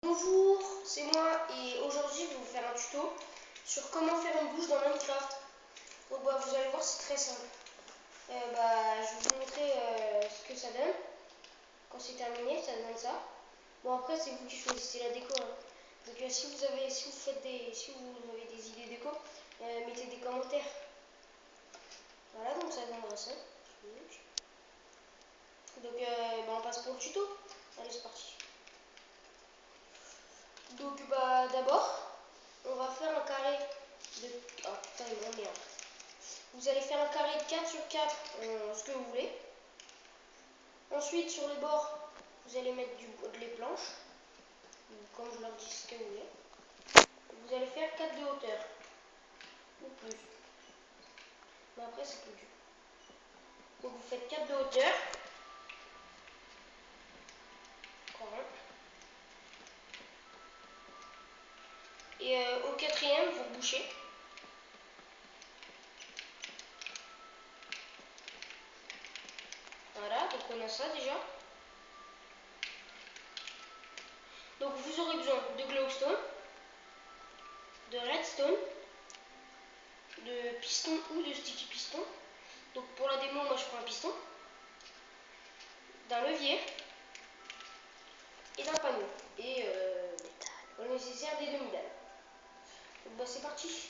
Bonjour, c'est moi et aujourd'hui je vais vous faire un tuto sur comment faire une douche dans Minecraft. Donc vous allez voir, c'est très simple. Je vais vous montrer ce que ça donne. Quand c'est terminé, ça donne ça. Bon, après c'est vous qui choisissez la déco, hein. Donc si vous avez des idées déco, mettez des commentaires. Voilà, donc ça donnera ça. Donc on passe pour le tuto. Allez, c'est parti. Donc d'abord, on va faire un carré de... Oh putain, il m'emmerde. Vous allez faire un carré de 4 sur 4, ce que vous voulez. Ensuite, sur les bords, vous allez mettre les planches, comme je leur dis, ce que vous voulez. Vous allez faire 4 de hauteur, ou plus. Mais après, c'est plus dur. Donc vous faites 4 de hauteur. Encore un. Et au quatrième, vous rebouchez. Voilà, donc on a ça déjà. Donc vous aurez besoin de glowstone, de redstone, de piston ou de sticky piston. Donc pour la démo, moi je prends un piston, d'un levier et d'un panneau. Et le nécessaire des demi-dalles. Donc c'est parti.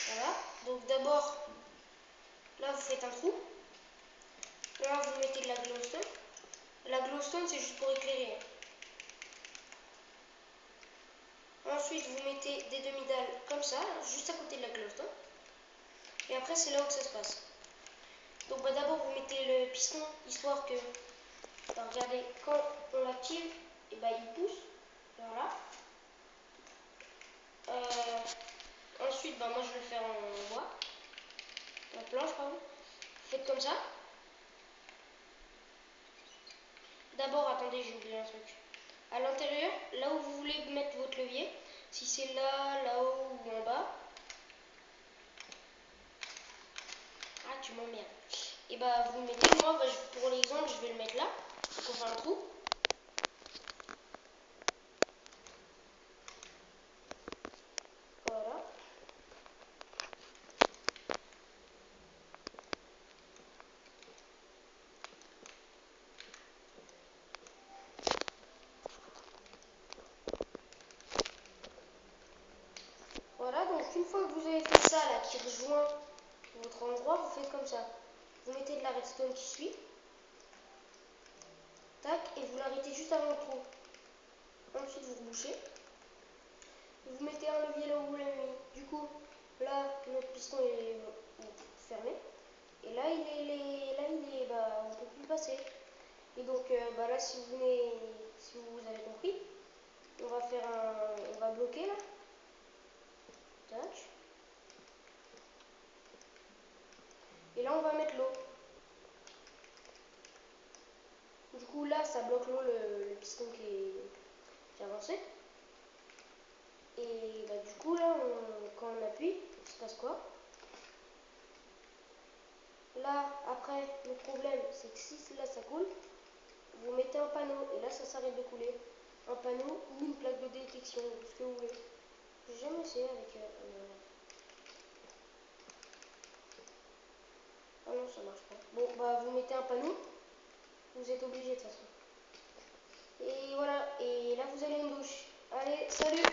Voilà. Donc d'abord, là vous faites un trou. Là vous mettez de la glowstone. La glowstone c'est juste pour éclairer. Ensuite vous mettez des demi-dalles comme ça, juste à côté de la glowstone. Et après c'est là où ça se passe. Donc d'abord vous mettez le piston, histoire que, regardez, quand on l'active, et il pousse. Voilà. Ensuite, moi je vais le faire en bois. En planche, pardon. Faites comme ça. D'abord, attendez, j'ai oublié un truc. À l'intérieur, là où vous voulez mettre votre levier, si c'est là, là-haut ou en bas. Ah, tu m'emmerdes. Et vous le mettez. Moi, pour l'exemple, je vais le mettre là. Donc on fait un trou. Voilà. Voilà, donc une fois que vous avez fait ça, là, qui rejoint votre endroit, vous faites comme ça. Vous mettez de la redstone qui suit. Tac, et vous l'arrêtez juste avant le trou. Ensuite, vous rebouchez. Vous mettez un levier là où vous l'avez mis. Du coup, là, notre piston est fermé. Et là, on ne peut plus passer. Et donc, là, si vous avez compris, on va bloquer là. Tac. Et là, on va mettre l'eau. Du coup, là, ça bloque l'eau, le piston qui est avancé. Et du coup, là, quand on appuie, il se passe quoi? Là, après, le problème, c'est que si là, ça coule, vous mettez un panneau et là, ça s'arrête de couler. Un panneau ou une plaque de détection, ce que vous voulez. J'ai jamais essayé avec... Ah non, ça marche pas. Bon, vous mettez un panneau. Vous êtes obligé de toute façon. Et voilà. Et là, vous allez une douche. Allez, salut!